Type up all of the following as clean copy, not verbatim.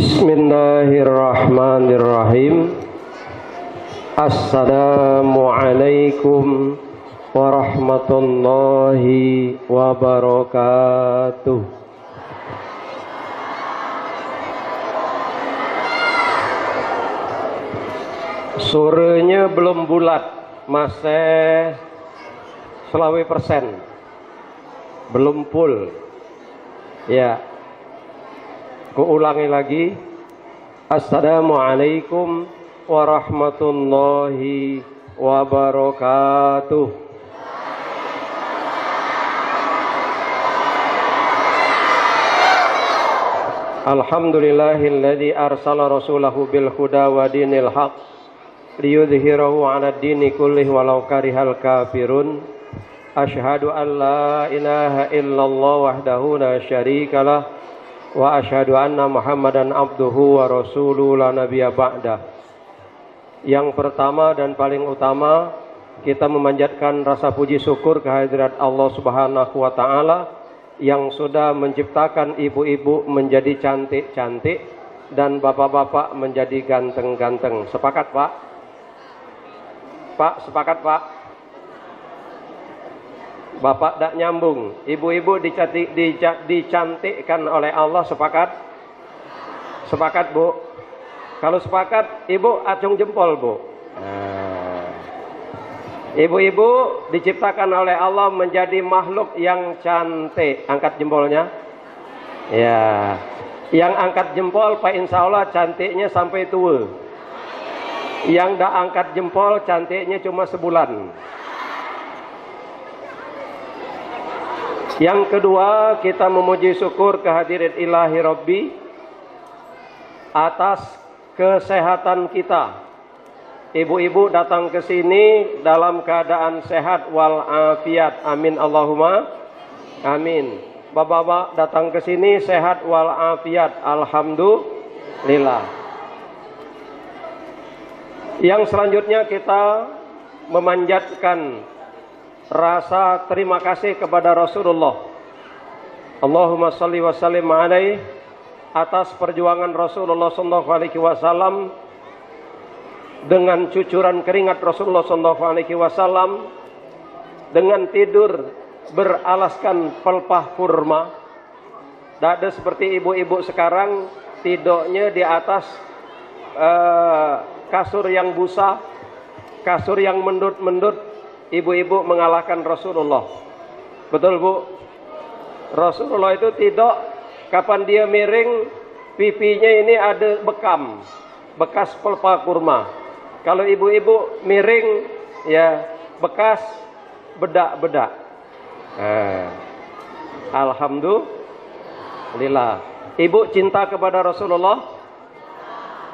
Bismillahirrahmanirrahim. Assalamualaikum warahmatullahi wabarakatuh. Surenya belum bulat, masih 20%, belum full. Ya, ku ulangi lagi. Assalamualaikum warahmatullahi wabarakatuh. Alhamdulillahilladzi arsala rasulahu bil huda wa dinil haq liyudhhirahu 'ala ad-dini kullih walau karihal kafirun. Asyhadu an la ilaha illallah wahdahu la syarikalah wa asyhadu anna Muhammadan abduhu wa rasuluhu la nabiyya ba'dah. Yang pertama dan paling utama, kita memanjatkan rasa puji syukur kehadirat Allah Subhanahu wa taala yang sudah menciptakan ibu-ibu menjadi cantik-cantik dan bapak-bapak menjadi ganteng-ganteng. Sepakat, Pak? Pak, sepakat, Pak? Bapak tak nyambung, ibu-ibu dicantikkan oleh Allah. Sepakat? Sepakat, Bu? Kalau sepakat, ibu acung jempol, Bu. Ibu-ibu diciptakan oleh Allah menjadi makhluk yang cantik. Angkat jempolnya. Ya, yang angkat jempol Pak, insya Allah cantiknya sampai tua. Yang tak angkat jempol cantiknya cuma sebulan. Yang kedua, kita memuji syukur kehadirat ilahi Rabbi atas kesehatan kita. Ibu-ibu datang ke sini dalam keadaan sehat wal afiat. Amin Allahumma amin. Bapak-bapak datang ke sini sehat wal afiat. Alhamdulillah. Yang selanjutnya kita memanjatkan rasa terima kasih kepada Rasulullah. Allahumma salli wa sallim alaihi, atas perjuangan Rasulullah sallallahu alaihi wasallam dengan cucuran keringat Rasulullah sallallahu alaihi wasallam, dengan tidur beralaskan pelpah kurma. Tidak ada seperti ibu-ibu sekarang tidurnya di atas kasur yang busa, kasur yang mendut-mendut. Ibu-ibu mengalahkan Rasulullah. Betul, Bu? Rasulullah itu tidak, kapan dia miring, pipinya ini ada bekam, bekas pelpa kurma. Kalau ibu-ibu miring, ya bekas bedak-bedak. Alhamdulillah. Ibu cinta kepada Rasulullah?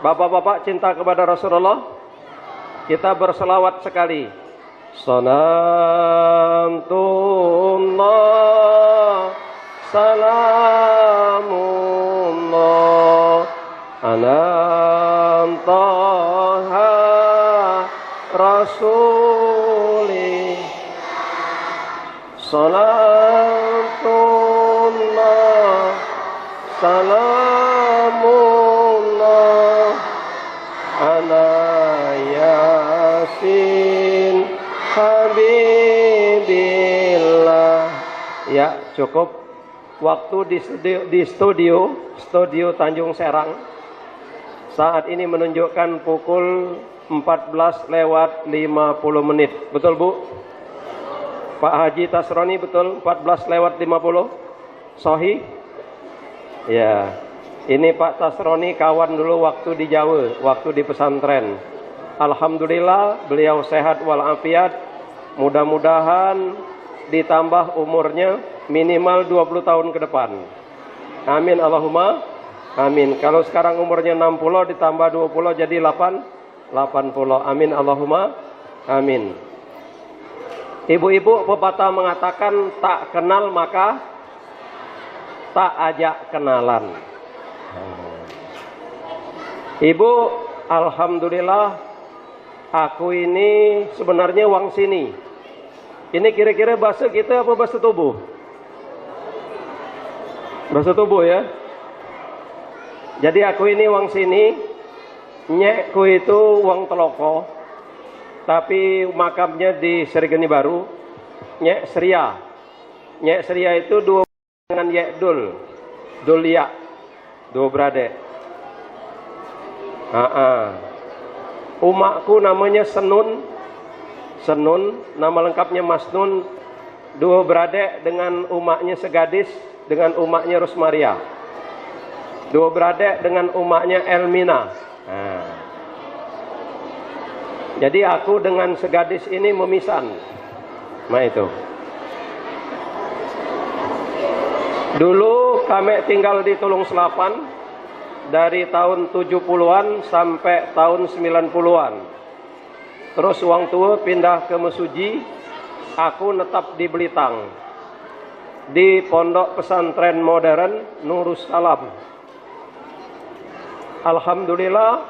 Bapak-bapak cinta kepada Rasulullah? Kita berselawat sekali. Salamullah, salamullah, anamtaha rasuli. Salamullah, salamullah, ana yasin Habibillah. Ya, cukup waktu di studio Tanjung Serang saat ini menunjukkan pukul 14:50. Betul, Bu? Pak Haji Tasroni, betul 14:50? Sahih? Ya. Ini Pak Tasroni kawan dulu waktu di Jawa, waktu di pesantren. Alhamdulillah beliau sehat walafiat. Mudah-mudahan ditambah umurnya minimal 20 tahun ke depan. Amin Allahumma amin. Kalau sekarang umurnya 60 ditambah 20 jadi 80. Amin Allahumma amin. Ibu-ibu pepatah mengatakan tak kenal maka tak ajak kenalan. Ibu, alhamdulillah aku ini sebenarnya wang sini. Ini kira-kira bahasa kita apa bahasa tubuh? Bahasa tubuh ya. Jadi aku ini wong sini, nyekku itu wong Teloko, tapi makamnya di Serigeni Baru, Nyek Seria. Nyek Seria itu dua dengan Yek Dulia, dua beradik. Umakku namanya Senun, nama lengkapnya Masnun, dua beradik dengan umaknya Segadis, dengan umaknya Rosmaria. Dua beradik dengan umaknya Elmina. Jadi aku dengan Segadis ini memisan. Nah itu. Dulu kami tinggal di Tulung Selapan dari tahun 70-an sampai tahun 90-an. Terus uang tua pindah ke Mesuji, aku netap di Belitang. Di Pondok Pesantren Modern Nurus Salam. Alhamdulillah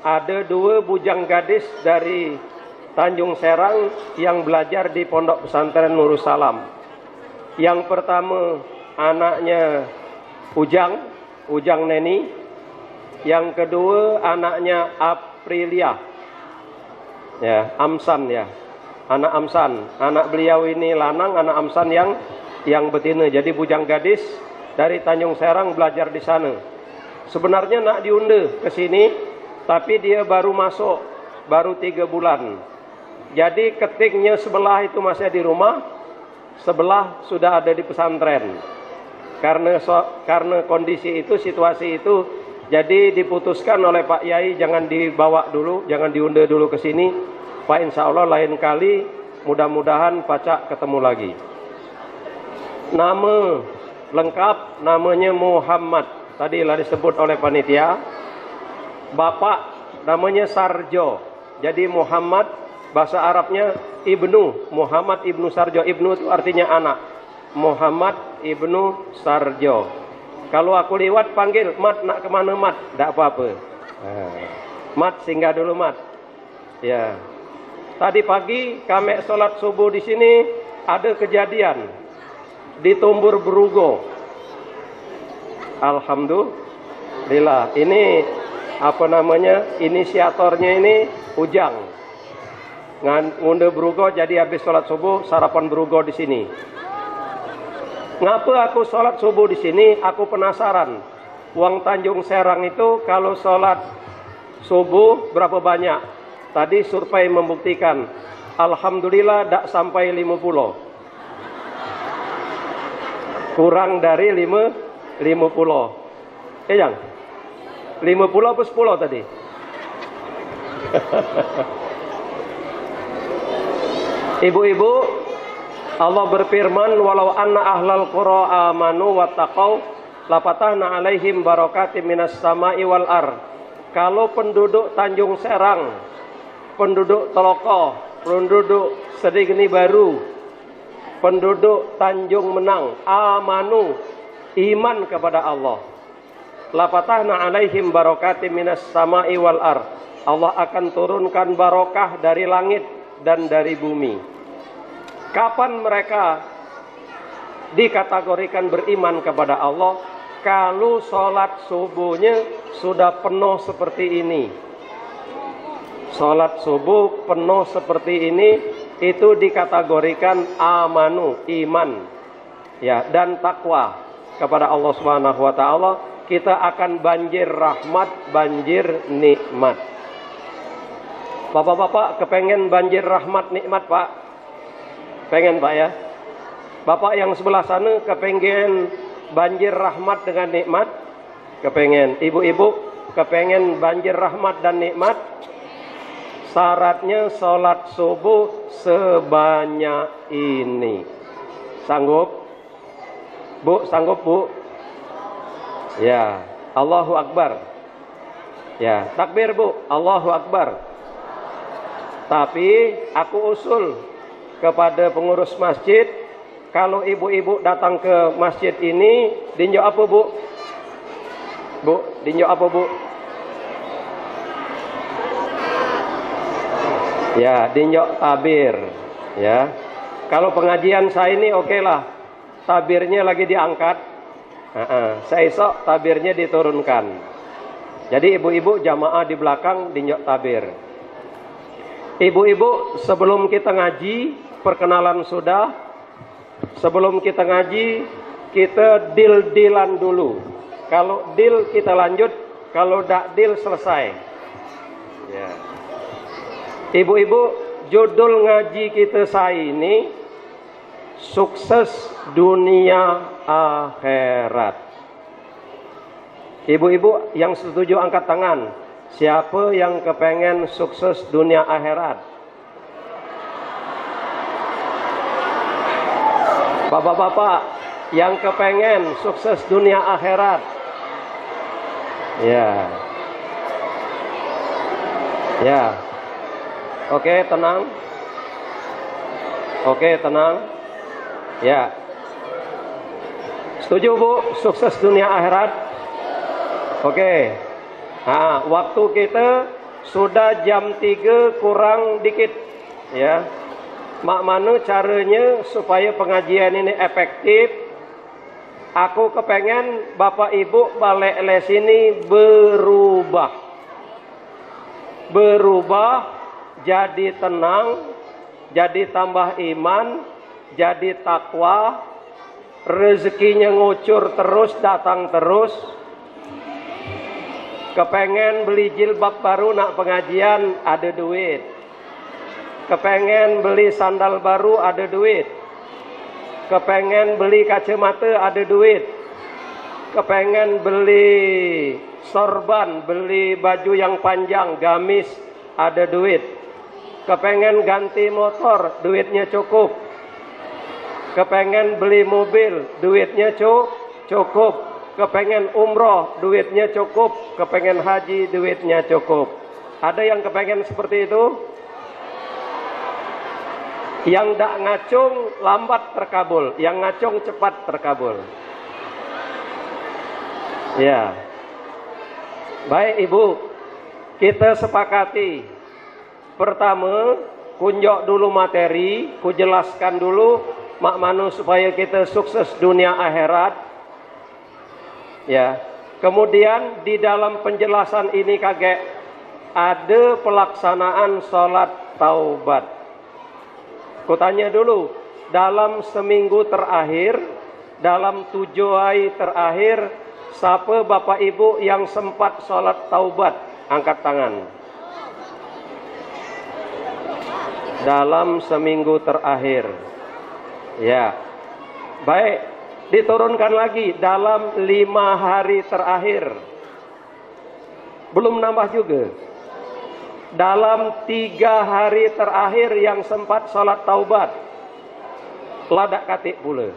ada dua bujang gadis dari Tanjung Serang yang belajar di Pondok Pesantren Nurus Salam. Yang pertama anaknya Ujang Neni. Yang kedua anaknya Aprilia. Ya, Amsan ya. Anak Amsan. Anak beliau ini lanang, anak Amsan yang betina. Jadi bujang gadis dari Tanjung Serang belajar di sana. Sebenarnya nak diunduh ke sini, tapi dia baru masuk, baru 3 bulan. Jadi ketiknya sebelah itu masih di rumah, sebelah sudah ada di pesantren. Karena kondisi itu, situasi itu, jadi diputuskan oleh Pak Yai jangan dibawa dulu, jangan diunduh dulu ke sini. Pak insya Allah lain kali, mudah-mudahan Pacak ketemu lagi. Nama lengkap namanya Muhammad. Tadi lah disebut oleh panitia. Bapak namanya Sarjo. Jadi Muhammad bahasa Arabnya Ibnu. Muhammad Ibnu Sarjo. Ibnu itu artinya anak. Muhammad Ibnu Sarjo. Kalau aku lewat panggil, Mat nak kemana Mat? Tak apa-apa. Mat singgah dulu Mat. Ya. Tadi pagi kami sholat subuh di sini ada kejadian di Tumbur Berugo. Alhamdulillah. Ini apa namanya? Inisiatornya ini Ujang. Ngunde Berugo, jadi habis sholat subuh sarapan Berugo di sini. Ngapa aku sholat subuh di sini? Aku penasaran. Uang Tanjung Serang itu kalau sholat subuh berapa banyak? Tadi survei membuktikan. Alhamdulillah tak sampai 50. Kurang dari 50. Yang 50 apa 10 tadi? Ibu-ibu, Allah berfirman, walau anna ahlal qura amanu wattaqau lafatahna alaihim barakatim minas sama'i wal ar. Kalau penduduk Tanjung Serang, penduduk Teloko, penduduk Serigeni Baru, penduduk Tanjung Menang, amanu, iman kepada Allah, lafatahna alaihim barakatim minas sama'i wal ar. Allah akan turunkan barokah dari langit dan dari bumi. Kapan mereka dikategorikan beriman kepada Allah? Kalau sholat subuhnya sudah penuh seperti ini. Sholat subuh penuh seperti ini, itu dikategorikan amanu, iman, ya, dan takwa kepada Allah Subhanahu wa taala. Kita akan banjir rahmat, banjir nikmat. Bapak-bapak kepengen banjir rahmat nikmat, Pak? Pengen, Pak ya? Bapak yang sebelah sana kepengen banjir rahmat dengan nikmat? Kepengen. Ibu-ibu kepengen banjir rahmat dan nikmat? Syaratnya sholat subuh sebanyak ini. Sanggup? Bu, sanggup Bu? Ya, Allahu Akbar. Ya, takbir Bu, Allahu Akbar. Tapi aku usul kepada pengurus masjid, kalau ibu-ibu datang ke masjid ini, dinjok apa Bu? Bu, dinjok apa Bu? Ya, dinjok tabir. Ya, kalau pengajian saya ini oke lah, tabirnya lagi diangkat. Saya esok tabirnya diturunkan. Jadi ibu-ibu jamaah di belakang dinjok tabir. Ibu-ibu sebelum kita ngaji, perkenalan sudah. Sebelum kita ngaji, kita deal-dealan dulu. Kalau deal kita lanjut, kalau tidak deal selesai. Ya. Ibu-ibu, judul ngaji kita saya ini sukses dunia akhirat. Ibu-ibu yang setuju angkat tangan. Siapa yang kepengen sukses dunia akhirat? Bapak-bapak yang kepengen sukses dunia akhirat? Ya. Ya. Oke, tenang. Oke, tenang. Ya. Setuju Bu, sukses dunia akhirat? Oke. Nah, waktu kita sudah jam 3 kurang dikit. Ya. Mak mana caranya supaya pengajian ini efektif? Aku kepengen Bapak Ibu balik les ini berubah. Berubah jadi tenang, jadi tambah iman, jadi takwa, rezekinya ngucur terus, datang terus. Kepengen beli jilbab baru nak pengajian, ada duit. Kepengen beli sandal baru, ada duit. Kepengen beli kacamata, ada duit. Kepengen beli sorban, beli baju yang panjang, gamis, ada duit. Kepengen ganti motor, duitnya cukup. Kepengen beli mobil, duitnya cukup. Kepengen umroh, duitnya cukup. Kepengen haji, duitnya cukup. Ada yang kepengen seperti itu? Yang tak ngacung lambat terkabul, yang ngacung cepat terkabul. Ya. Baik Ibu, kita sepakati. Pertama, kunjok dulu materi, kujelaskan dulu mak manu supaya kita sukses dunia akhirat. Ya, kemudian di dalam penjelasan ini kakek ada pelaksanaan sholat taubat. Kutanya dulu, dalam seminggu terakhir, dalam 7 hari terakhir, siapa Bapak Ibu yang sempat sholat taubat? Angkat tangan. Dalam seminggu terakhir. Ya, baik. Diturunkan lagi dalam 5 hari terakhir. Belum nambah juga. Dalam 3 hari terakhir yang sempat sholat taubat. Ladak katik pula.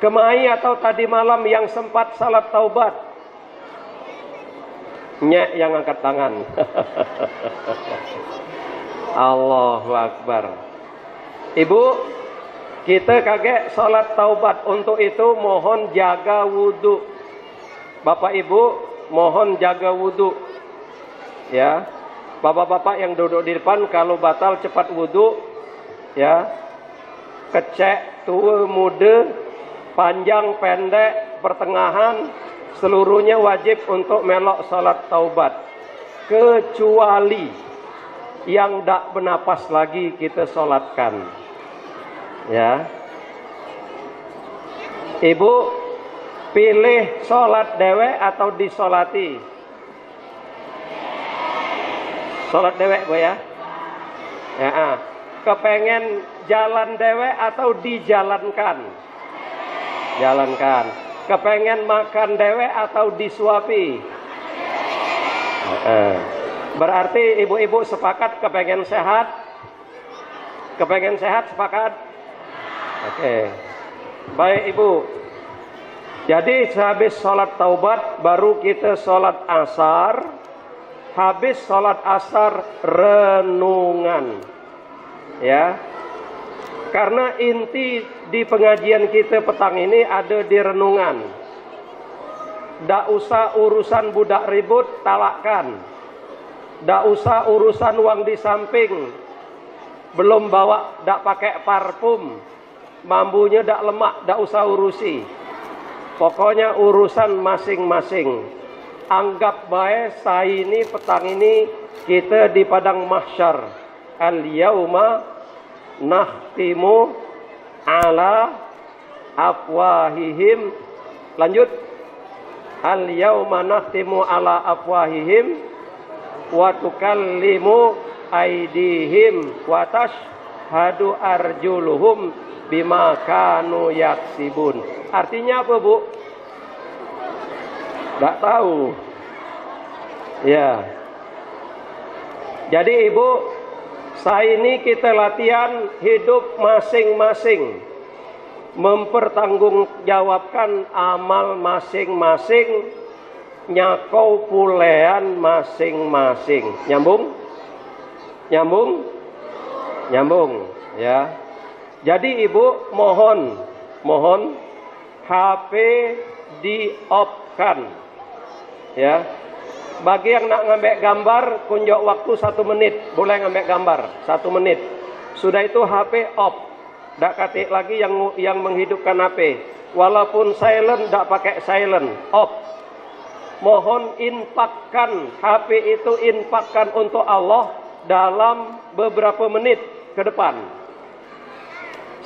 Kemai atau tadi malam yang sempat sholat taubat? Nyek yang angkat tangan. Allahu Akbar. Ibu, kita kaget sholat taubat. Untuk itu mohon jaga wudhu. Bapak Ibu mohon jaga wudhu. Ya, bapak-bapak yang duduk di depan kalau batal cepat wudhu. Ya, kecek, tua, muda, panjang, pendek, pertengahan, seluruhnya wajib untuk melok sholat taubat. Kecuali yang tak bernapas lagi kita sholatkan. Ya, Ibu pilih sholat dewek atau disolati? Sholat dewek Bu ya. Ya, kepengen jalan dewek atau dijalankan? Jalankan. Kepengen makan dewek atau disuapi? Berarti ibu-ibu sepakat kepengen sehat? Kepengen sehat sepakat? Oke. Baik Ibu. Jadi habis sholat taubat baru kita sholat asar. Habis sholat asar renungan. Ya. Karena inti di pengajian kita petang ini ada di renungan. Dak usah urusan budak ribut, talakkan. Dak usah urusan uang di samping. Belum bawa, dak pakai parfum. Mambunya dak lemak, dak usah urusi. Pokoknya urusan masing-masing. Anggap baik saya ini petang ini kita di padang mahsyar. Al-yauma nakhtimu ala afwahihim. Lanjut. Al-yauma nakhtimu ala afwahihim wa tukallimu aydihim wa tashhadu arjuluhum bima kanu yaksibun. Artinya apa, Bu? Enggak tahu. Ya. Jadi Ibu, saya ini kita latihan hidup masing-masing, mempertanggungjawabkan amal masing-masing, nyakau pulean masing-masing. Nyambung? Nyambung? Nyambung, ya. Jadi Ibu mohon HP di-off-kan. Ya, bagi yang nak ngambil gambar, kunjok waktu 1 menit, boleh ngambil gambar 1 menit. Sudah itu HP off, tak katik lagi yang menghidupkan HP. Walaupun silent, tak pakai silent, off. Mohon infakkan HP itu, infakkan untuk Allah dalam beberapa menit ke depan.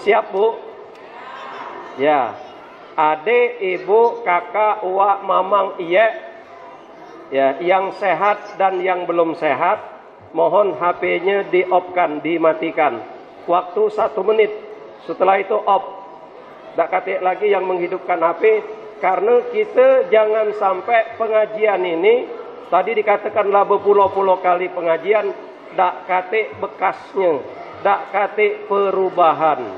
Siap, Bu? Ya, adik, ibu, kakak, uak, mamang, iya. Ya, yang sehat dan yang belum sehat, mohon HP-nya di-off-kan, dimatikan. Waktu 1 menit, setelah itu off. Tak katik lagi yang menghidupkan HP, karena kita jangan sampai pengajian ini, tadi dikatakanlah berpuluh-puluh kali pengajian, tak katik bekasnya, tak katik perubahan.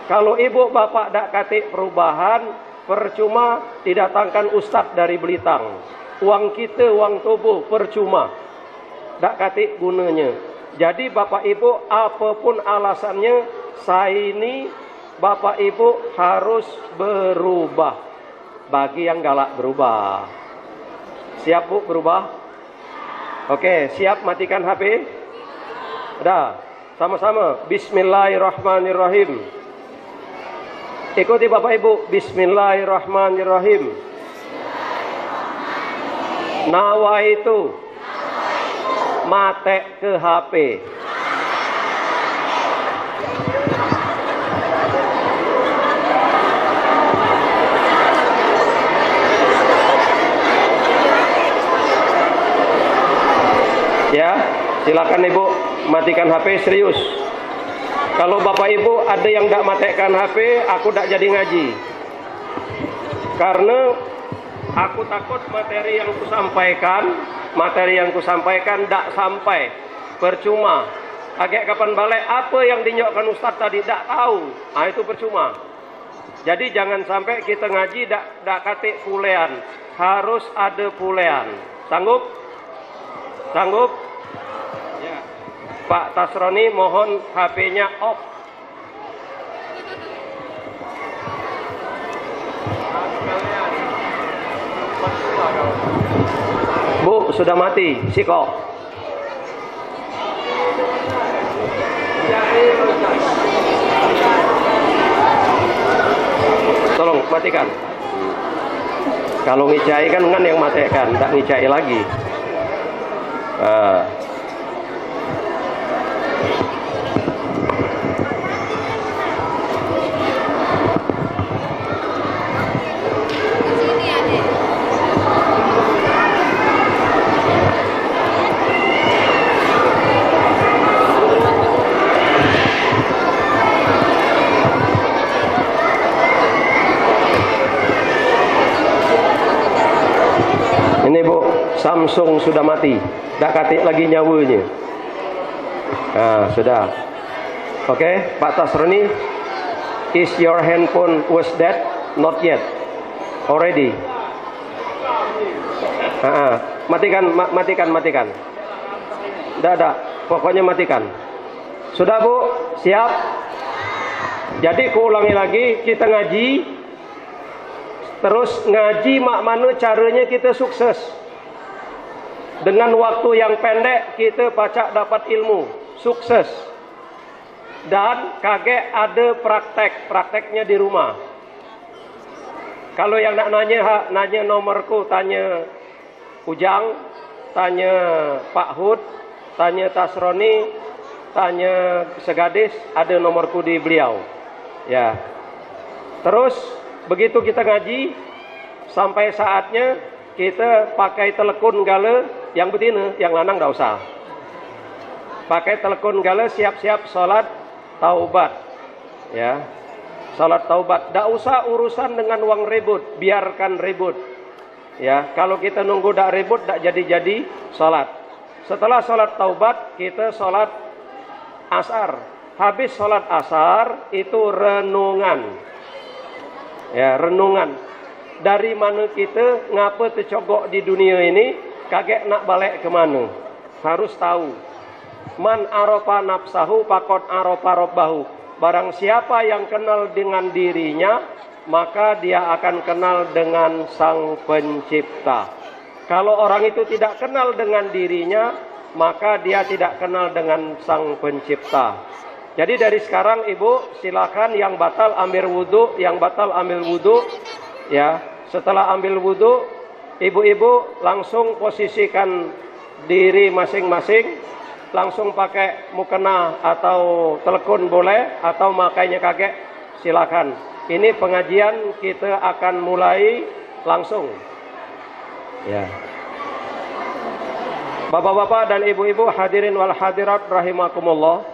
Kalau ibu bapak tak katik perubahan, percuma didatangkan ustaz dari Belitang. Uang kita, uang tubuh, percuma. Tak katik gunanya. Jadi bapak ibu, apapun alasannya, saya ini bapak ibu harus berubah. Bagi yang galak berubah. Siap, Bu, berubah? Oke, siap matikan HP? Dah, sama-sama. Bismillahirrahmanirrahim. Ikuti bapak ibu. Bismillahirrahmanirrahim. Nawaitu matek ke HP. Ya, silakan ibu matikan HP, serius. Kalau bapak ibu ada yang tidak matikan HP, aku tidak jadi ngaji. Karena aku takut materi yang kusampaikan tidak sampai, percuma. Agak kapan balik apa yang dinyokkan Ustaz tadi tidak tahu, itu percuma. Jadi jangan sampai kita ngaji tidak katik pulean, harus ada pulean. Sanggup? Sanggup? Ya. Pak Tasroni mohon HP-nya off. Bu, sudah mati, sikok. Tolong matikan. Kalau ngicai kan yang matikan, tak ngicai lagi. Ini Bu, Samsung sudah mati, tak katik lagi nyawanya. Sudah. Oke, Pak Tasroni, is your handphone was dead? Not yet. Already. Matikan. Dah. Pokoknya matikan. Sudah Bu, siap? Jadi kuulangi lagi, kita ngaji. Terus ngaji mak mana caranya kita sukses. Dengan waktu yang pendek kita pacak dapat ilmu, sukses. Dan kagak ada prakteknya di rumah. Kalau yang nak nanya nomorku, tanya Ujang, tanya Pak Hud, tanya Tasroni, tanya Segadis, ada nomorku di beliau. Ya. Terus begitu kita ngaji, sampai saatnya kita pakai telepon gala yang betina, yang lanang dah usah. Pakai telepon gala siap-siap salat taubat. Ya. Salat taubat, dak usah urusan dengan wang ribut, biarkan ribut. Ya, kalau kita nunggu dak ribut, dak jadi-jadi salat. Setelah salat taubat, kita salat asar. Habis salat asar itu renungan. Ya, renungan. Dari mana kita, ngapa tercogok di dunia ini, kaget nak balik ke mana. Harus tahu. Man arofa nafsahu pakot arofa robbahu. Barang siapa yang kenal dengan dirinya, maka dia akan kenal dengan Sang Pencipta. Kalau orang itu tidak kenal dengan dirinya, maka dia tidak kenal dengan Sang Pencipta. Jadi dari sekarang ibu silakan yang batal ambil wudu, yang batal ambil wudu. Ya, setelah ambil wudu, ibu-ibu langsung posisikan diri masing-masing, langsung pakai mukena atau telepon boleh, atau makainya kakek silakan. Ini pengajian kita akan mulai langsung. Ya. Bapak-bapak dan ibu-ibu hadirin wal hadirat rahimakumullah.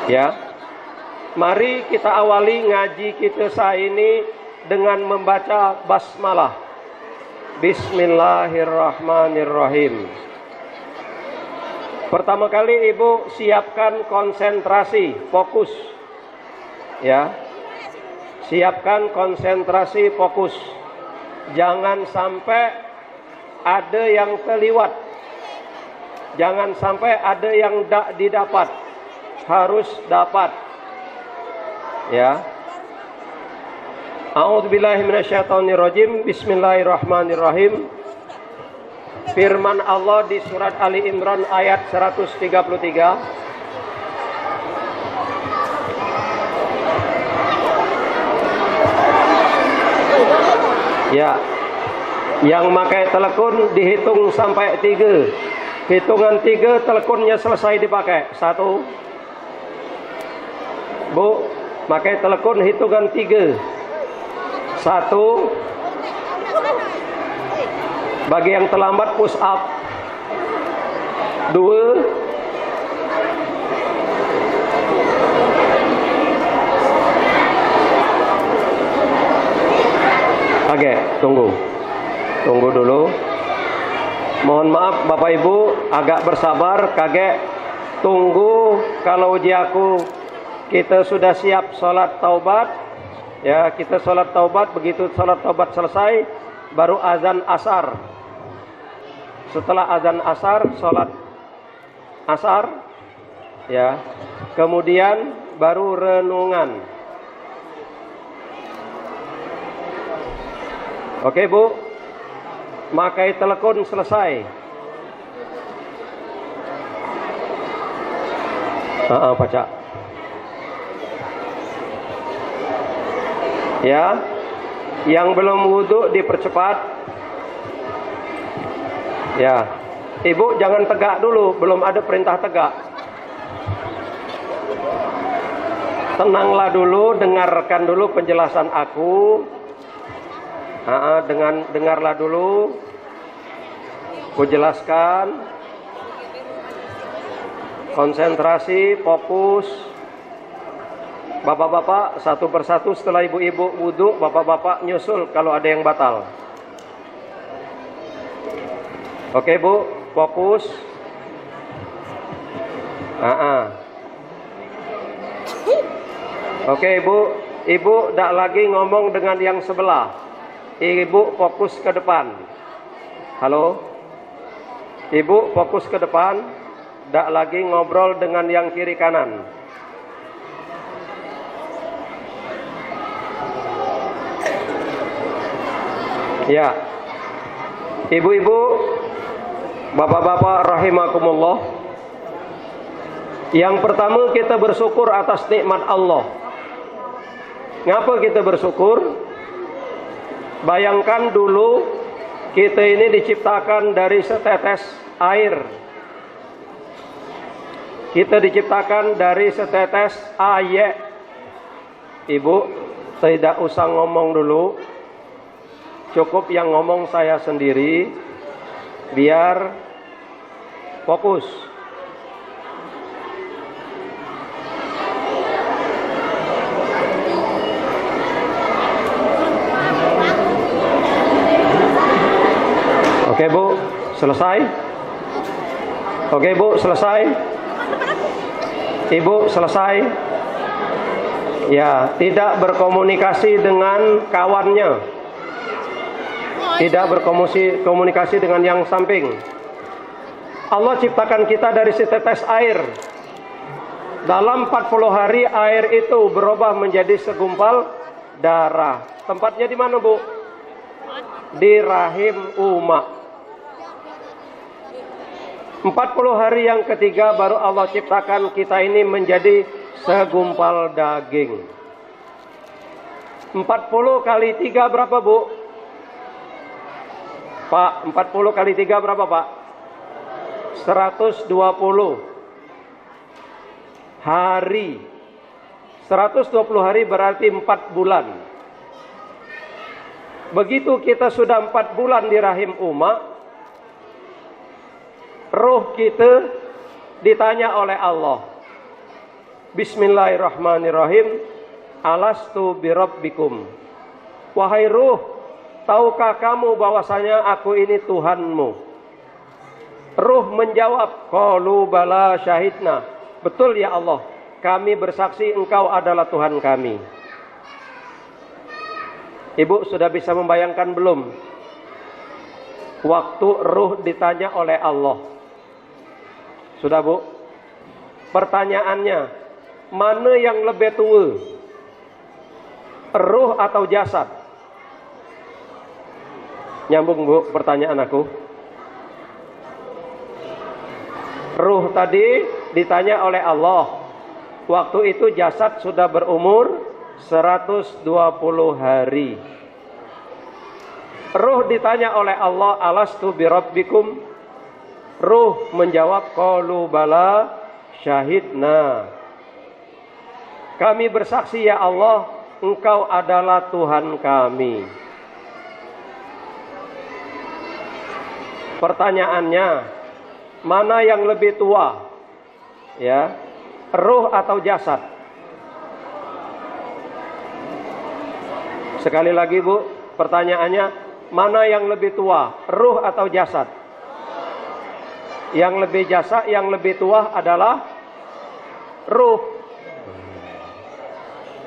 Ya. Mari kita awali ngaji kita saat ini dengan membaca basmalah. Bismillahirrahmanirrahim. Pertama kali ibu siapkan konsentrasi, fokus. Ya. Siapkan konsentrasi, fokus. Jangan sampai ada yang terliwat. Jangan sampai ada yang tak didapat. Harus dapat. Ya. A'udzubillahi minasyaitonirrajim. Bismillahirrahmanirrahim. Firman Allah di surat Ali Imran ayat 133. Ya. Yang pakai telepon dihitung sampai 3. Hitungan 3 teleponnya selesai dipakai. 1. Bu, pakai telepon hitungan 3. 1. Bagi yang terlambat push up. 2. Oke, tunggu dulu. Mohon maaf Bapak Ibu, agak bersabar, kakek tunggu. Kalau ujiaku kita sudah siap sholat taubat. Ya, kita sholat taubat. Begitu sholat taubat selesai, baru azan asar. Setelah azan asar, sholat asar. Ya, kemudian baru renungan. Oke Bu, makai telepon selesai. Baca. Ya, yang belum wudhu dipercepat. Ya, Ibu jangan tegak dulu, belum ada perintah tegak. Tenanglah dulu, dengarkan dulu penjelasan aku. Dengarlah dulu. Ku jelaskan. Konsentrasi, fokus. Bapak-bapak satu persatu setelah ibu-ibu wudhu, bapak-bapak nyusul kalau ada yang batal. Oke Bu, fokus. Oke Ibu tak lagi ngomong dengan yang sebelah. Ibu fokus ke depan. Halo? Ibu fokus ke depan. Tak lagi ngobrol dengan yang kiri kanan. Ya. Ibu-ibu, bapak-bapak rahimakumullah. Yang pertama kita bersyukur atas nikmat Allah. Ngapa kita bersyukur? Bayangkan dulu kita ini diciptakan dari setetes air. Kita diciptakan dari setetes air. Ibu, tidak usah ngomong dulu. Cukup yang ngomong saya sendiri. Biar fokus. Oke Bu, selesai? Oke Bu, selesai? Ibu, selesai? Ya, tidak berkomunikasi dengan kawannya. Tidak berkomunikasi dengan yang samping. Allah ciptakan kita dari setetes air. Dalam 40 hari air itu berubah menjadi segumpal darah. Tempatnya di mana Bu? Di rahim Uma. 40 hari yang ketiga baru Allah ciptakan kita ini menjadi segumpal daging. 40 kali 3 berapa Bu? Pak, 40 kali 3 berapa Pak? 120 hari. 120 hari berarti 4 bulan. Begitu kita sudah 4 bulan di rahim Uma, ruh kita ditanya oleh Allah. Bismillahirrahmanirrahim. Alastu birabbikum. Wahai ruh, tahukah kamu bahwasanya aku ini Tuhanmu? Ruh menjawab, qalu bala syahidna. Betul ya Allah, kami bersaksi engkau adalah Tuhan kami. Ibu sudah bisa membayangkan belum? Waktu ruh ditanya oleh Allah. Sudah Bu? Pertanyaannya, mana yang lebih tua? Ruh atau jasad? Nyambung Bu pertanyaan aku. Ruh tadi ditanya oleh Allah. Waktu itu jasad sudah berumur 120 hari. Ruh ditanya oleh Allah, alastu birabbikum. Ruh menjawab, qalu bala syahidna. Kami bersaksi ya Allah, engkau adalah Tuhan kami. Pertanyaannya, mana yang lebih tua? Ya, ruh atau jasad? Sekali lagi Bu, pertanyaannya, mana yang lebih tua? Ruh atau jasad? Yang lebih jasad, yang lebih tua adalah ruh.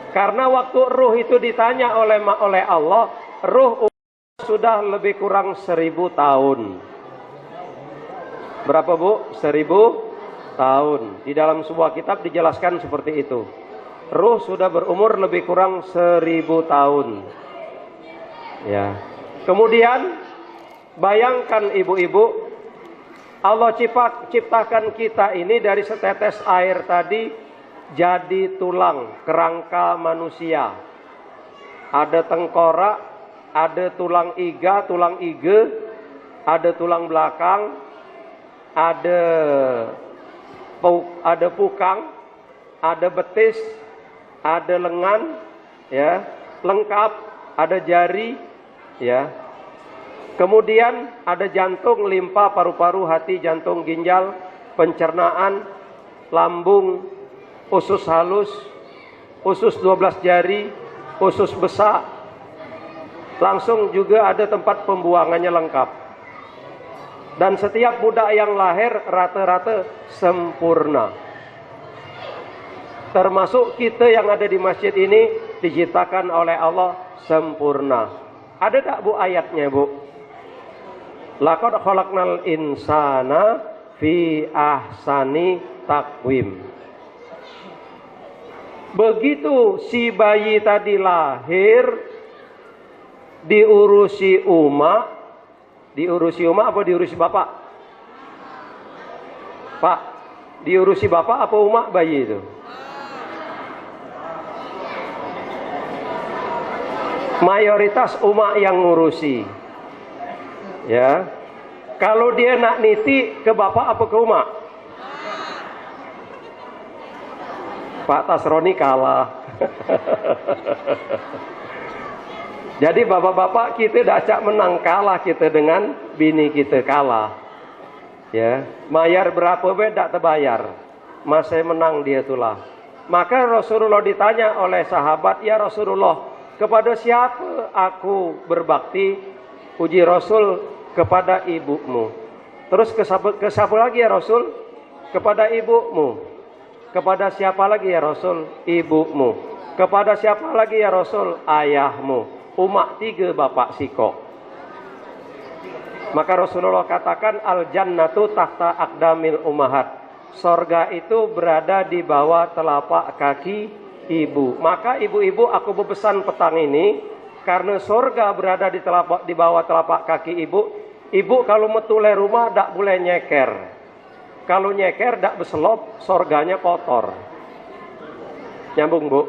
Karena waktu ruh itu ditanya oleh Allah, ruh sudah lebih kurang 1000 tahun. Berapa Bu? 1000 tahun. Di dalam sebuah kitab dijelaskan seperti itu. Ruh sudah berumur lebih kurang 1000 tahun. Ya. Kemudian bayangkan ibu-ibu, Allah ciptakan kita ini dari setetes air tadi jadi tulang, kerangka manusia. Ada tengkorak, ada tulang iga, ada tulang belakang, ada pukang, ada betis, ada lengan, ya, lengkap, ada jari, ya. Kemudian ada jantung, limpa, paru-paru, hati, jantung, ginjal, pencernaan, lambung, usus halus, usus 12 jari, usus besak. Langsung juga ada tempat pembuangannya lengkap. Dan setiap budak yang lahir rata-rata sempurna. Termasuk kita yang ada di masjid ini diciptakan oleh Allah sempurna. Ada tak Bu ayatnya Bu? Laqad khalaqnal insana fi ahsani taqwim. Begitu si bayi tadi lahir, diurusi Uma. Diurusi Uma apa diurusi bapak? Pak, diurusi bapak apa Uma bayi itu? Mayoritas umat yang ngurusi. Ya. Kalau dia nak niti ke bapak apa ke umat? Pak Tasroni kalah. Jadi bapak-bapak kita dah acak menang, kalah kita dengan bini kita, kalah. Ya, mayar berapa tak terbayar. Masih menang dia itulah. Maka Rasulullah ditanya oleh sahabat, "Ya Rasulullah, kepada siapa aku berbakti?" Puji Rasul, "Kepada ibumu." Terus ke siapa lagi ya Rasul? "Kepada ibumu." "Kepada siapa lagi ya Rasul?" "Ibumu." "Kepada siapa lagi ya Rasul?" "Ayahmu." Umat 3 bapak sikok. Maka Rasulullah katakan, "Al jannatu tahta aqdamil ummahat." Sorga itu berada di bawah telapak kaki ibu. Maka ibu-ibu, aku berpesan petang ini, karena sorga berada di bawah telapak kaki ibu. Ibu kalau metule rumah tak boleh nyeker. Kalau nyeker tak berselop, sorganya kotor. Nyambung bu?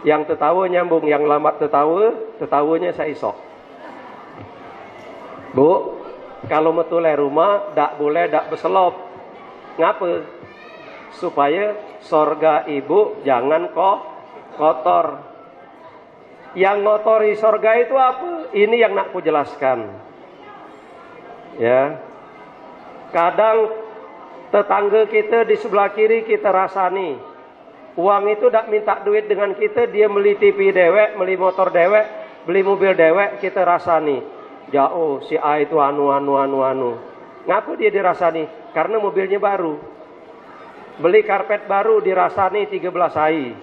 Yang tertawa nyambung, yang lambat tertawanya saya isok. Bu, kalau metule rumah tak boleh tak berselop. Ngapa? Supaya sorga ibu jangan kotor. Yang ngotori sorga itu apa? Ini yang nak ku jelaskan. Ya. Kadang tetangga kita di sebelah kiri kita rasani. Uang itu tak minta duit dengan kita, dia beli TV dewek, beli motor dewek, beli mobil dewek, kita rasani. Jauh si A itu anu. Ngapa dia dirasani? Karena mobilnya baru. Beli karpet baru dirasani 13 AI.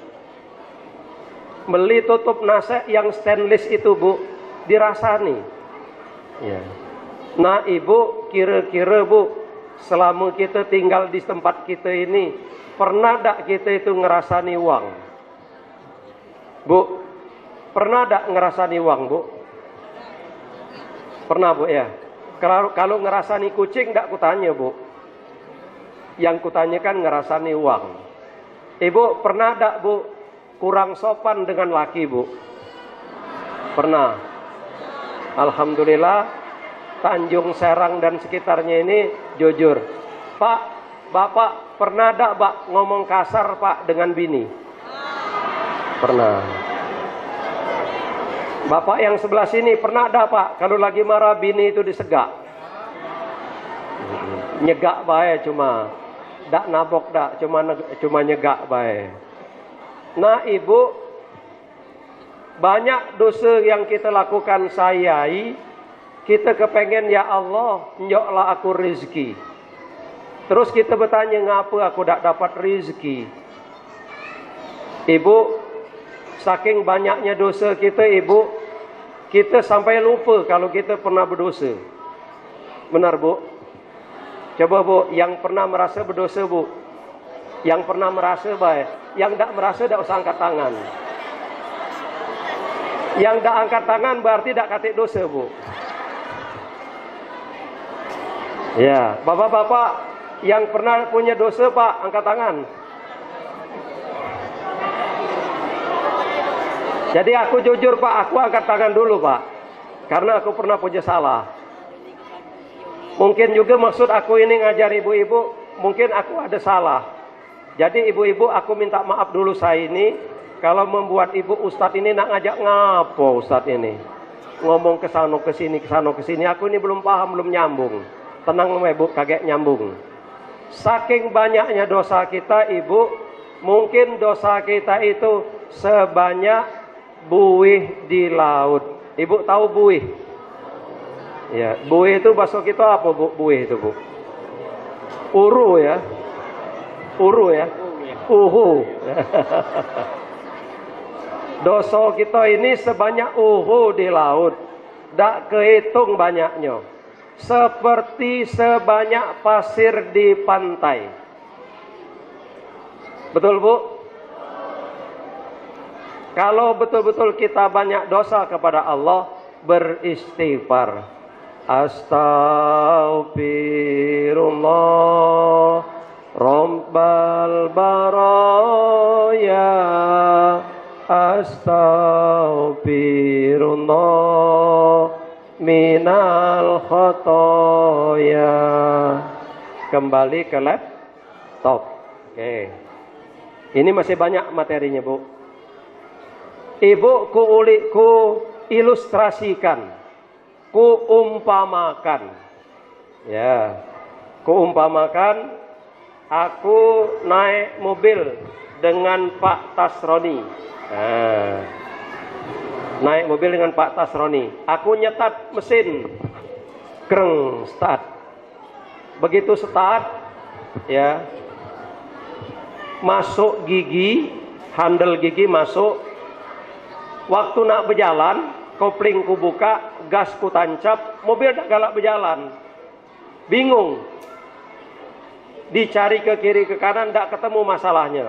Beli tutup nasi yang stainless itu bu, dirasani. Ya. Nah ibu, kira-kira bu, selama kita tinggal di tempat kita ini, pernah tak kita itu ngerasani uang? Bu, pernah tak ngerasani uang bu? Pernah bu ya? Kalau ngerasani kucing tak kutanya bu. Yang kutanyakan ngerasani uang. Ibu pernah tak bu kurang sopan dengan laki bu? Pernah. Alhamdulillah Tanjung Serang dan sekitarnya ini jujur. Pak, bapak pernah tak pak ngomong kasar pak dengan bini? Pernah. Bapak yang sebelah sini pernah tak pak kalau lagi marah bini itu disegak? Nyegak bae cuma. Tak nabok tak, cuma nyegak bae. Nah ibu, banyak dosa yang kita lakukan sayai, kita kepengen ya Allah, njoklah aku rezeki. Terus kita bertanya, ngapa aku tak dapat rezeki? Ibu, saking banyaknya dosa kita ibu, kita sampai lupa kalau kita pernah berdosa. Benar bu? Coba bu, yang pernah merasa berdosa bu, yang pernah merasa baik, yang tak merasa tak usah angkat tangan. Yang tak angkat tangan berarti tak katik dosa bu. Ya, bapak-bapak yang pernah punya dosa pak, angkat tangan. Jadi aku jujur pak, aku angkat tangan dulu pak, karena aku pernah punya salah. Mungkin juga maksud aku ini ngajar ibu-ibu, mungkin aku ada salah. Jadi ibu-ibu aku minta maaf dulu saya ini, kalau membuat ibu ustadz ini nak ngajak ngapo ustadz ini. Ngomong ke sana ke sini, aku ini belum paham, belum nyambung. Tenang ibu, kagak nyambung. Saking banyaknya dosa kita ibu, mungkin dosa kita itu sebanyak buih di laut. Ibu tahu buih? Ya, buih itu bahasa kita apa bu? Buih itu bu? Uru ya? Uru ya? Uhu. Dosa kita ini sebanyak uhu di laut. Tak kehitung banyaknya. Seperti sebanyak pasir di pantai. Betul bu? Kalau betul-betul kita banyak dosa kepada Allah, beristighfar. Astaghfirullah Rabbal baraya Astaghfirullah minal khotoya. Kembali ke laptop. Oke. Ini masih banyak materinya, Bu. Ibu ku ilustrasikan, ku umpamakan. Ya. Ku umpamakan aku naik mobil dengan Pak Tasroni. Nah, naik mobil dengan Pak Tasroni. Aku nyetat mesin, kreng, start. Begitu start, ya, masuk gigi, handle gigi masuk. Waktu nak berjalan, kopling ku buka, gas ku tancap, mobil tak galak berjalan. Bingung. Dicari ke kiri ke kanan, tak ketemu masalahnya.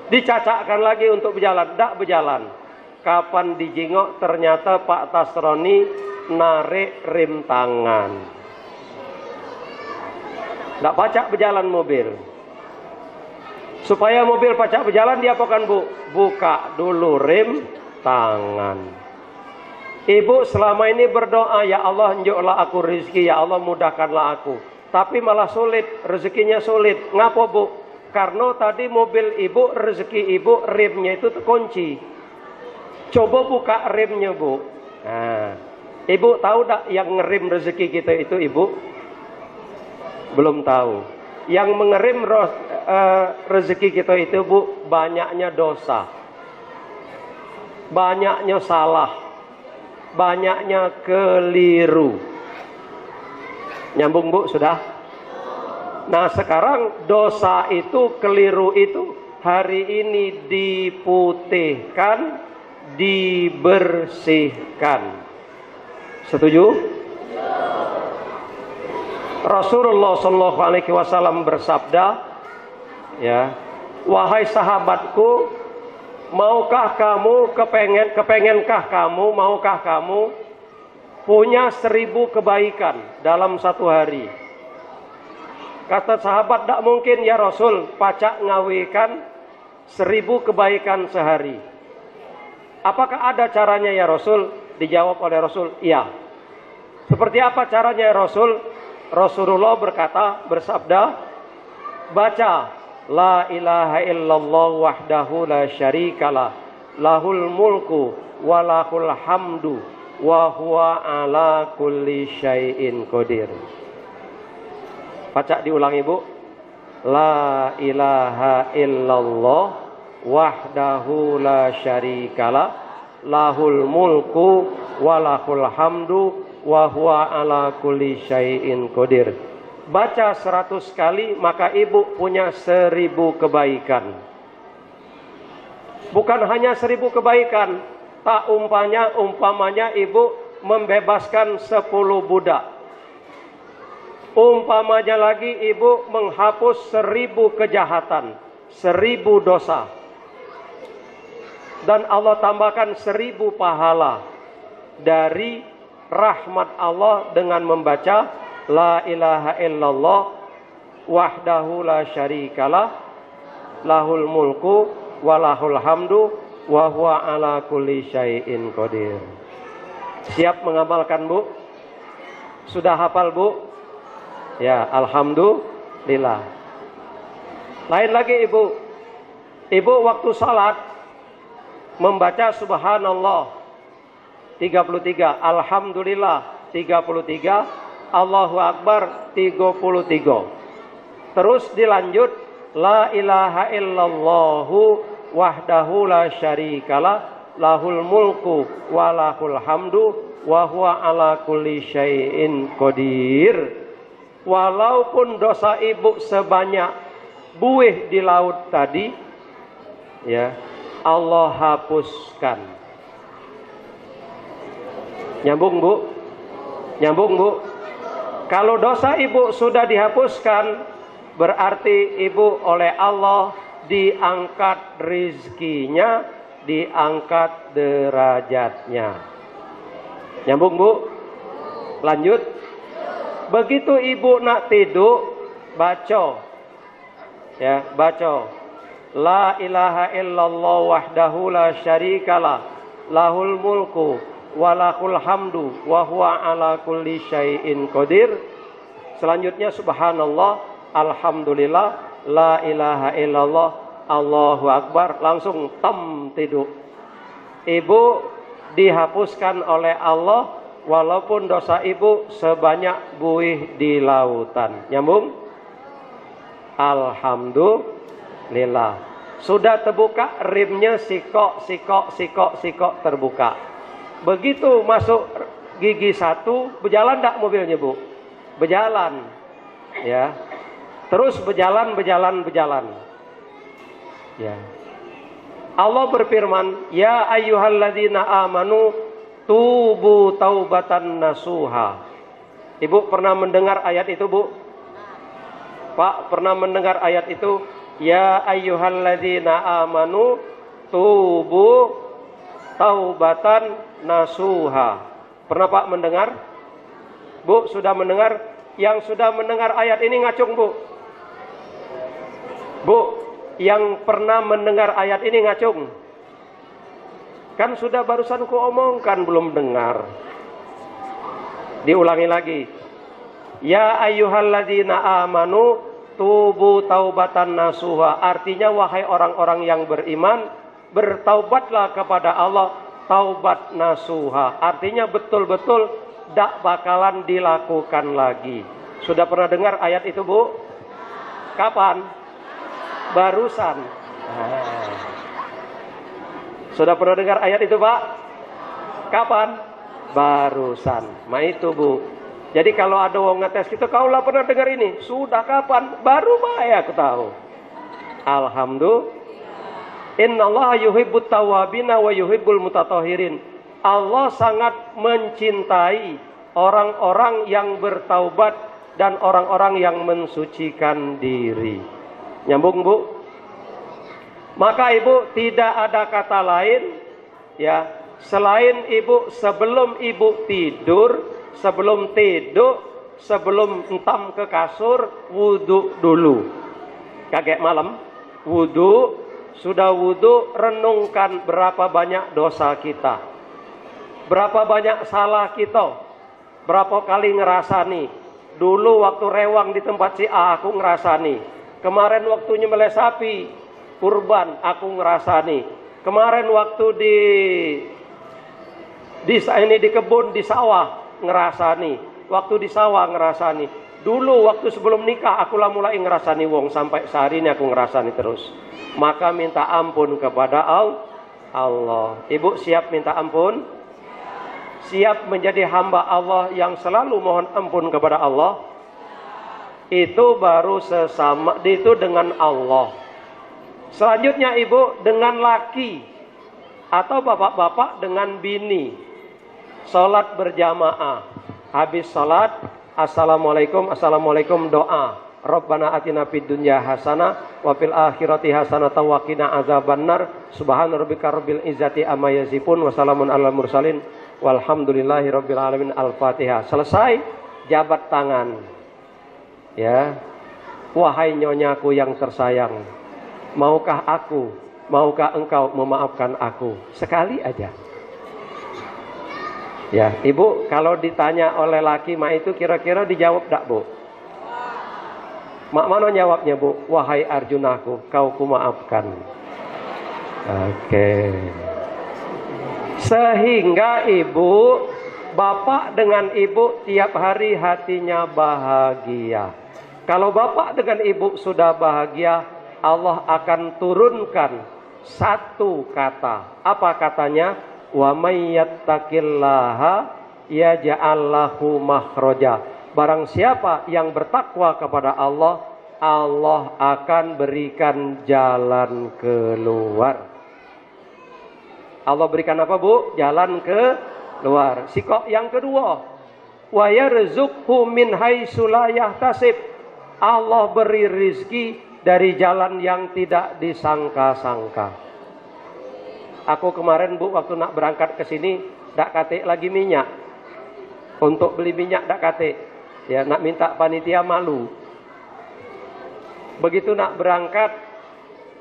Dicacakkan lagi untuk berjalan, tak berjalan. Kapan dijengok ternyata Pak Tasroni narik rem tangan. Tak pacak berjalan mobil. Supaya mobil pacak berjalan, dia apakan, Bu? Buka dulu rem tangan. Ibu selama ini berdoa, ya Allah njoklah aku rezeki, ya Allah mudahkanlah aku. Tapi malah sulit, rezekinya sulit. Ngapa, Bu? Karena tadi mobil ibu, rezeki ibu, remnya itu terkunci. Coba buka remnya, Bu. Nah, ibu tahu tak yang ngerem rezeki kita itu, Ibu? Belum tahu. Yang mengerem rezeki kita itu, Bu, banyaknya dosa. Banyaknya salah. Banyaknya keliru. Nyambung, Bu, sudah? Nah, sekarang dosa itu, keliru itu hari ini diputihkan, dibersihkan. Setuju? Rasulullah Shallallahu Alaihi Wasallam bersabda, ya, wahai sahabatku, maukah kamu kepengenkah kamu punya 1000 kebaikan dalam satu hari? Kata sahabat, tak mungkin ya Rasul, pacak ngawikan 1000 kebaikan sehari. Apakah ada caranya ya Rasul? Dijawab oleh Rasul, iya. Seperti apa caranya ya Rasul? Rasulullah bersabda, baca la ilaha illallah wahdahu la syarikalah, lahul mulku wa lahul hamdu wa huwa ala kulli syai'in qadir. Baca diulangi, Bu. La ilaha illallah wahdahu la syarikalah, lahul mulku wa lahul hamdu wa huwa ala kulli syai'in qadir. Baca 100 kali, maka ibu punya 1000 kebaikan. Bukan hanya 1000 kebaikan, tak umpamanya ibu membebaskan 10 budak. Umpamanya lagi ibu menghapus 1000 kejahatan, 1000 dosa. Dan Allah tambahkan 1000 pahala dari rahmat Allah dengan membaca la ilaha illallah wahdahu la syarikalah, lahul mulku wa lahul hamdu wa huwa ala kulli syai'in qadir. Siap mengamalkan, Bu? Sudah hafal, Bu? Ya, alhamdulillah. Lain lagi, Ibu. Ibu waktu salat membaca subhanallah 33, alhamdulillah 33, Allahu akbar 33. Terus dilanjut la ilaha illallahu wahdahu la syarikalah, lahul mulku wa lahul hamdu wa huwa ala kulli syai'in qadir. Walaupun dosa ibu sebanyak buih di laut tadi, ya, Allah hapuskan. Nyambung, Bu? Nyambung, Bu? Kalau dosa ibu sudah dihapuskan, berarti ibu oleh Allah diangkat rizkinya, diangkat derajatnya. Nyambung, Bu? Lanjut. Begitu ibu nak tidur, baca, ya, baca La ilaha illallah wahdahu la syarikalah, lahul mulku walakul hamdu wa huwa ala kulli syai'in qadir. Selanjutnya subhanallah, alhamdulillah, la ilaha illallah, Allahu akbar. Langsung tidur. Ibu dihapuskan oleh Allah walaupun dosa ibu sebanyak buih di lautan. Nyambung? Alhamdulillah. Sudah terbuka rimnya, sikok terbuka. Begitu masuk gigi 1, berjalan enggak mobilnya, Bu? Berjalan. Ya. Terus berjalan. Ya. Allah berfirman, "Ya ayyuhalladzina amanu tubu taubatan nasuha." Ibu pernah mendengar ayat itu, Bu? Pak, pernah mendengar ayat itu? Ya ayyuhalladzina amanu tubu taubatan nasuha. Pernah Pak mendengar? Bu, sudah mendengar? Yang sudah mendengar ayat ini ngacung, Bu. Bu, yang pernah mendengar ayat ini ngacung. Kan sudah barusan ku omongkan, belum dengar. Diulangi lagi. Ya ayyuhalladzina amanu tubu taubatan nasuha. Artinya wahai orang-orang yang beriman, bertaubatlah kepada Allah taubat nasuha. Artinya betul-betul tidak bakalan dilakukan lagi. Sudah pernah dengar ayat itu, Bu? Kapan? Barusan. Sudah pernah dengar ayat itu, Pak? Kapan? Barusan. Nah itu, Bu. Jadi kalau ada orang ngetes kita, kau lah pernah dengar ini? Sudah kapan? Baru ya aku tahu. Alhamdulillah. Innallaha yuhibbut tawwabina wa yuhibbul mutatahhirin. Allah sangat mencintai orang-orang yang bertaubat dan orang-orang yang mensucikan diri. Nyambung, Bu? Maka Ibu tidak ada kata lain ya selain Ibu sebelum Ibu tidur, sebelum entam ke kasur, wudu dulu. Kayak malam, wudu, sudah wudu, renungkan berapa banyak dosa kita. Berapa banyak salah kita. Berapa kali ngerasani. Dulu waktu rewang di tempat si A, aku ngerasani. Kemarin waktu nyembelih sapi kurban, aku ngerasani. Kemarin waktu di kebun, di sawah ngerasani. Waktu di sawah ngerasani. Dulu waktu sebelum nikah aku lah mulai ngerasani wong, sampai sehari ini aku ngerasani terus. Maka minta ampun kepada Allah. Ibu siap minta ampun? Siap menjadi hamba Allah yang selalu mohon ampun kepada Allah? Itu baru sesama, itu dengan Allah. Selanjutnya Ibu dengan laki atau bapak-bapak dengan bini. Salat berjamaah. Habis salat, assalamualaikum doa. Rabbana atina fid dunya hasanah wa fil akhirati hasanah wa qina azabannar. Subhana rabbika rabbil izzati amma yasifun wa salamun alal mursalin walhamdulillahi rabbil alamin. Al-Fatihah. Selesai, jabat tangan. Ya. Wahai nyonyaku yang tersayang, maukah engkau memaafkan aku sekali aja? Ya, Ibu kalau ditanya oleh laki mak itu kira-kira dijawab tak, Bu? Mak mana jawabnya, Bu? Wahai Arjunaku, kau kumaafkan. Oke. Sehingga Ibu, bapak dengan ibu tiap hari hatinya bahagia. Kalau bapak dengan ibu sudah bahagia, Allah akan turunkan satu kata. Apa katanya? Wa may yattaqillaha yaj'al lahu makhraja. Barang siapa yang bertakwa kepada Allah, Allah akan berikan jalan keluar. Allah berikan apa, Bu? Jalan keluar. Sikok yang kedua, wa yarzuqhu min haitsu la yahtasib. Allah beri rizki dari jalan yang tidak disangka-sangka. Aku kemarin, Bu, waktu nak berangkat ke sini, dak kate lagi minyak. Untuk beli minyak dak kate. Ya, nak minta panitia malu. Begitu nak berangkat,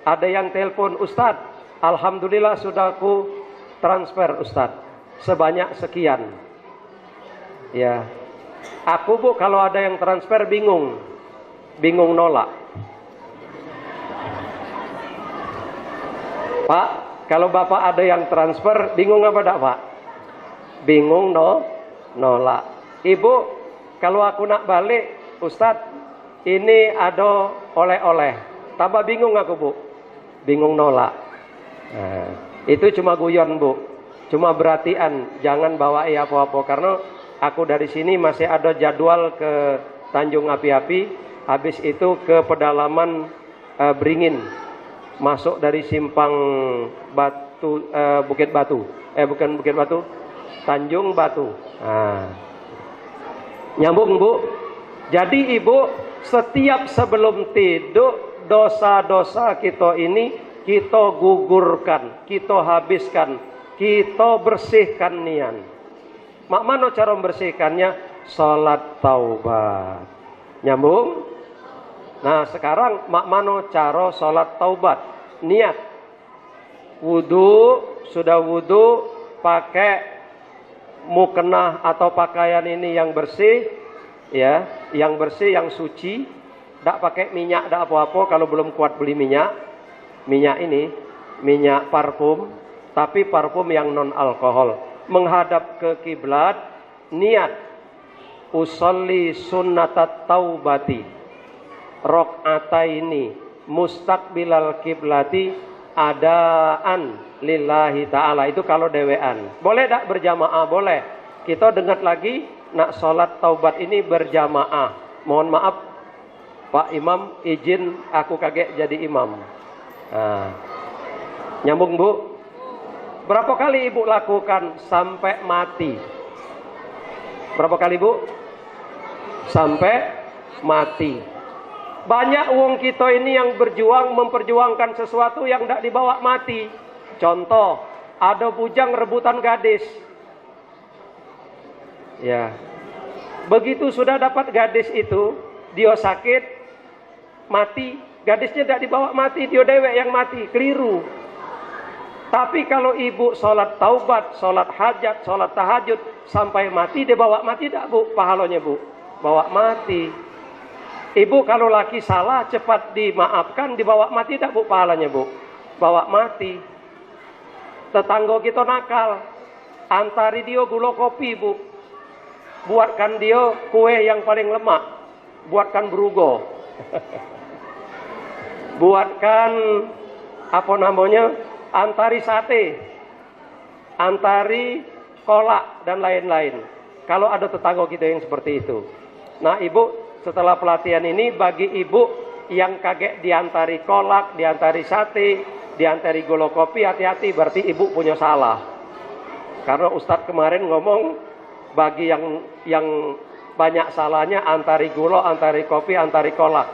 Ada yang telepon, Ustadz, alhamdulillah sudah aku transfer Ustadz sebanyak sekian. Ya, aku Bu kalau ada yang transfer bingung nolak. Pak, kalau Bapak ada yang transfer bingung apa enggak Pak? Bingung nolak. Ibu, kalau aku nak balik, Ustadz, ini ada oleh-oleh. Tambah bingung aku Bu, bingung nolak. Nah, itu cuma guyon Bu, cuma berartian, jangan bawa apa-apa karena aku dari sini masih ada jadwal ke Tanjung Api-Api, habis itu ke pedalaman Beringin, masuk dari simpang Batu, Bukit Batu, bukan Bukit Batu, Tanjung Batu. Nah, nyambung Bu. Jadi Ibu, setiap sebelum tidur dosa-dosa kita ini kita gugurkan, kita habiskan, kita bersihkan nian. Mak mana cara membersihkannya? Salat taubat. Nyambung? Nah sekarang mak mana cara salat taubat? Niat. Wudu, sudah wudu pakai mukena atau pakaian ini yang bersih, ya, yang bersih, yang suci, tidak pakai minyak, tidak apa-apa. Kalau belum kuat beli minyak ini, minyak parfum, tapi parfum yang non alkohol. Menghadap ke kiblat, niat usolli sunnatat taubati rok'ataini mustaqbilal kiblati adaan lillahi ta'ala. Itu kalau dewean. Boleh tak berjamaah? Boleh. Kita dengar lagi nak sholat taubat ini berjamaah. Mohon maaf Pak Imam, izin aku kaget jadi imam. Nah, nyambung Bu. Berapa kali Ibu lakukan sampai mati? Berapa kali Bu? Sampai mati. Banyak wong kita ini yang berjuang memperjuangkan sesuatu yang tidak dibawa mati. Contoh, ada bujang rebutan gadis. Ya. Begitu sudah dapat gadis itu, dia sakit, mati, gadisnya tidak dibawa mati, dia dewek yang mati, keliru. Tapi kalau ibu sholat taubat, sholat hajat, sholat tahajud sampai mati, dia bawa mati tidak Bu? Pahalanya Bu? Bawa mati. Ibu kalau laki salah cepat dimaafkan, dibawa mati tidak Bu? Pahalanya Bu? Bawa mati. Tetangga kita nakal, antari dia gula kopi Bu, buatkan dia kue yang paling lemak, buatkan berugo, buatkan apa namanya, antari sate, antari kolak dan lain-lain. Kalau ada tetangga kita yang seperti itu. Nah Ibu, setelah pelatihan ini bagi Ibu yang kaget diantari kolak, diantari sate, diantari gula kopi, hati-hati, berarti Ibu punya salah. Karena Ustadz kemarin ngomong bagi yang banyak salahnya antari gula, antari kopi, antari kolak.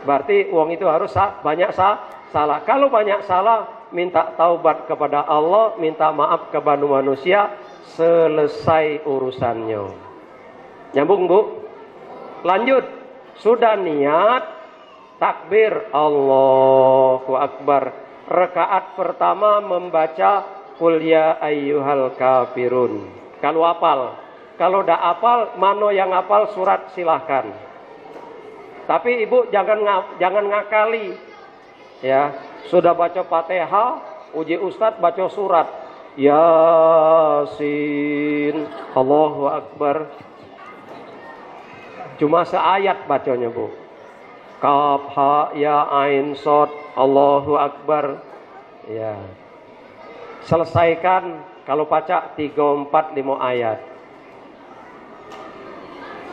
Berarti uang itu harus banyak salah. Kalau banyak salah, minta taubat kepada Allah, minta maaf kepada manusia, selesai urusannya. Nyambung Bu? Lanjut. Sudah niat, takbir, Allahu Akbar. Rakaat pertama membaca Qul ya ayyuhal kafirun. Kalau hafal. Kalau tidak hafal, mano yang hafal surat silahkan. Tapi Ibu jangan ngakali. Ya, sudah baca Fatihah, uji Ustadz baca surat Yasin, Allahu Akbar. Cuma seayat bacanya Bu. Kaf ha ya ain shad, Allahu Akbar. Ya. Selesaikan kalau baca 3, 4, 5 ayat.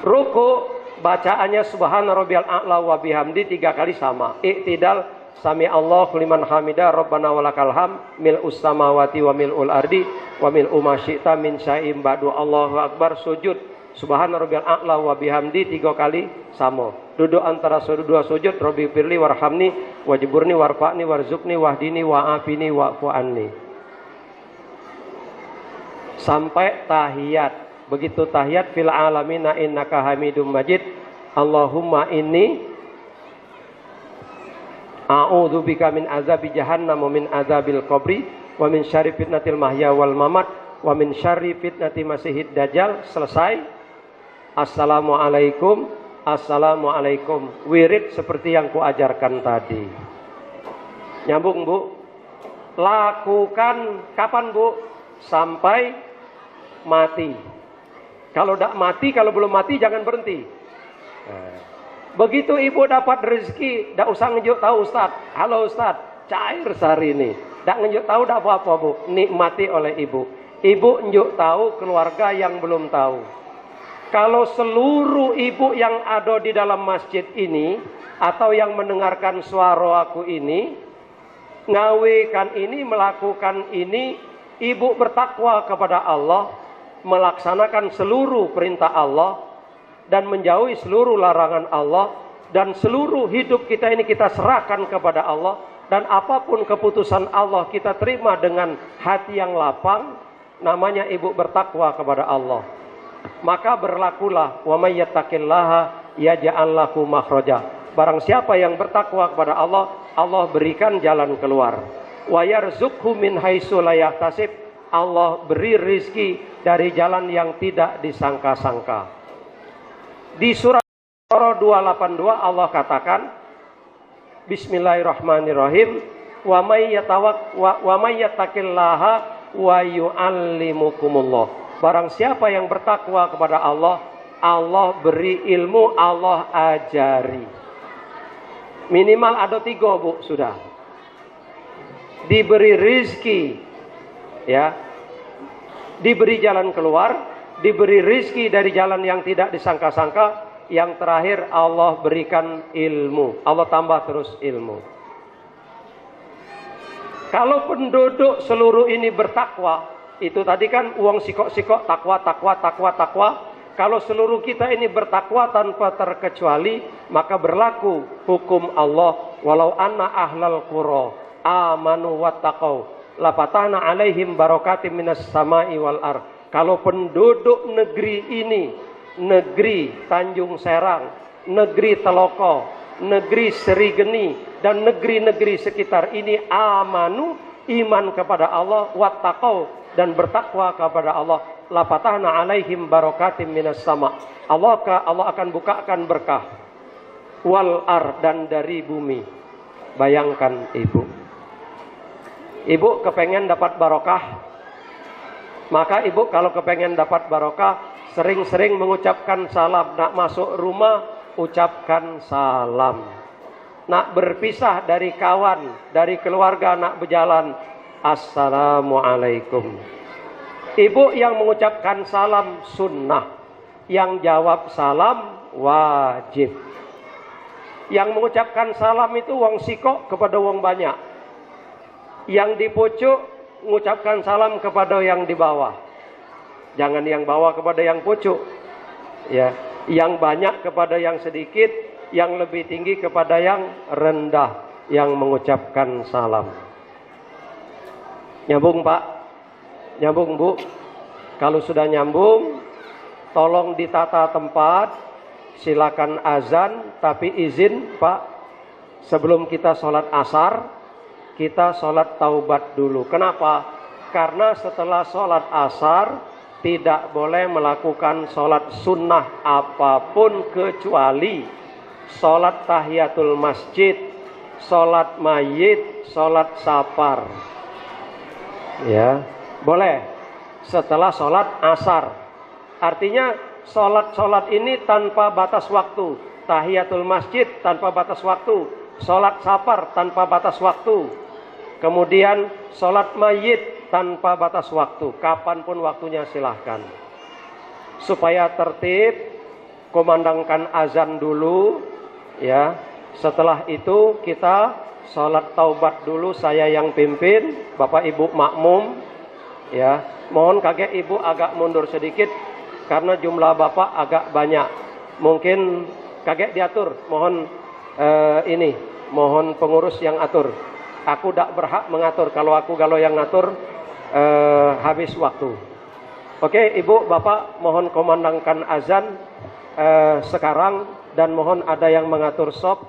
Ruku bacaannya subhana rabbiyal a'la wa bihamdi 3 kali sama. Iktidal sami Allahu liman hamidah rabbana walakal ham mil'us samawati wa mil'ul ardi wa mil'u ma syi'ta min syai'in ba'du. Allahu Akbar. Sujud subhana rabbiyal a'la wa bihamdi 3 kali sama. Duduk antara dua sujud, Rabbi firli warhamni wajburni warfa'ni warzuqni wahdini wa'afini wa'fu anni. Sampai tahiyat. Begitu tahiyat, fil alamina innaka hamidum majid. Allahumma inni A'udzubika min azabi jahannam wa min azabil qabri wa min syarri fitnatil mahya wal mamat wa min syarri fitnati masihid dajjal. Selesai. Assalamualaikum, assalamualaikum. Wirid seperti yang kuajarkan tadi. Nyambung, Bu? Lakukan kapan, Bu? Sampai mati. Kalau tidak mati, kalau belum mati jangan berhenti. Begitu ibu dapat rezeki, tidak usah ngejuk tahu Ustaz. Halo Ustaz, cair sehari ini. Tidak ngejuk tahu, tidak apa-apa, Bu. Nikmati oleh ibu. Ibu ngejuk tahu keluarga yang belum tahu. Kalau seluruh ibu yang ada di dalam masjid ini, atau yang mendengarkan suara aku ini, ngawikan ini, melakukan ini, ibu bertakwa kepada Allah, melaksanakan seluruh perintah Allah, dan menjauhi seluruh larangan Allah, dan seluruh hidup kita ini kita serahkan kepada Allah, dan apapun keputusan Allah kita terima dengan hati yang lapang, namanya ibu bertakwa kepada Allah. Maka berlakulah wa may yattaqillaha yaj'al lahu makhraja. Barang siapa yang bertakwa kepada Allah, Allah berikan jalan keluar. Wa yarzuqhu min haitsu la yahtasib. Allah beri rizki dari jalan yang tidak disangka-sangka. Di surah 282 Allah katakan, Bismillahirrahmanirrahim, wa may yattaqillaha wa yu'allimukumullah. Barang siapa yang bertakwa kepada Allah, Allah beri ilmu, Allah ajari. Minimal ada 3, Bu, sudah. Diberi rizki, ya, diberi jalan keluar, diberi rizki dari jalan yang tidak disangka-sangka. Yang terakhir Allah berikan ilmu, Allah tambah terus ilmu. Kalau penduduk seluruh ini bertakwa, itu tadi kan uang sikok-sikok, takwa. Kalau seluruh kita ini bertakwa tanpa terkecuali, maka berlaku hukum Allah. Walau anna ahlal qura amanu wattaqau lafatahna alaihim barakatim minas sama'i wal ard. Kalau penduduk negeri ini, negeri Tanjung Serang, negeri Teloko, negeri Serigeni, dan negeri-negeri sekitar ini amanu, iman kepada Allah, wattaqau, dan bertakwa kepada Allah, lafatahna alaihim barakatim minas sama. Allah akan bukakan berkah wal ar, dan dari bumi. Bayangkan ibu kepengen dapat barokah, maka ibu kalau kepengen dapat barokah, sering-sering mengucapkan salam. Nak masuk rumah, ucapkan salam. Nak berpisah dari kawan, dari keluarga, nak berjalan, Assalamualaikum. Ibu yang mengucapkan salam sunnah, yang jawab salam wajib. Yang mengucapkan salam itu wong sikok kepada wong banyak. Yang di pucuk mengucapkan salam kepada yang di bawah. Jangan yang bawah kepada yang pucuk, ya. Yang banyak kepada yang sedikit, yang lebih tinggi kepada yang rendah, yang mengucapkan salam. Nyambung, Pak? Nyambung, Bu? Kalau sudah nyambung, tolong ditata tempat. Silakan azan, tapi izin, Pak, sebelum kita sholat asar, kita sholat taubat dulu. Kenapa? Karena setelah sholat asar tidak boleh melakukan sholat sunnah apapun kecuali sholat tahiyatul masjid, sholat mayit, sholat safar. Ya, boleh setelah sholat asar. Artinya sholat ini tanpa batas waktu. Tahiyatul masjid tanpa batas waktu. Sholat safar tanpa batas waktu. Kemudian sholat mayit tanpa batas waktu. Kapanpun waktunya silahkan. Supaya tertib, kumandangkan azan dulu, ya. Setelah itu kita sholat taubat dulu. Saya yang pimpin, Bapak Ibu makmum, ya. Mohon kakek ibu agak mundur sedikit karena jumlah bapak agak banyak. Mungkin kakek diatur. Mohon mohon pengurus yang atur. Aku tidak berhak mengatur. Kalau yang ngatur habis waktu. Oke, ibu bapak mohon komandangkan azan sekarang, dan mohon ada yang mengatur shop.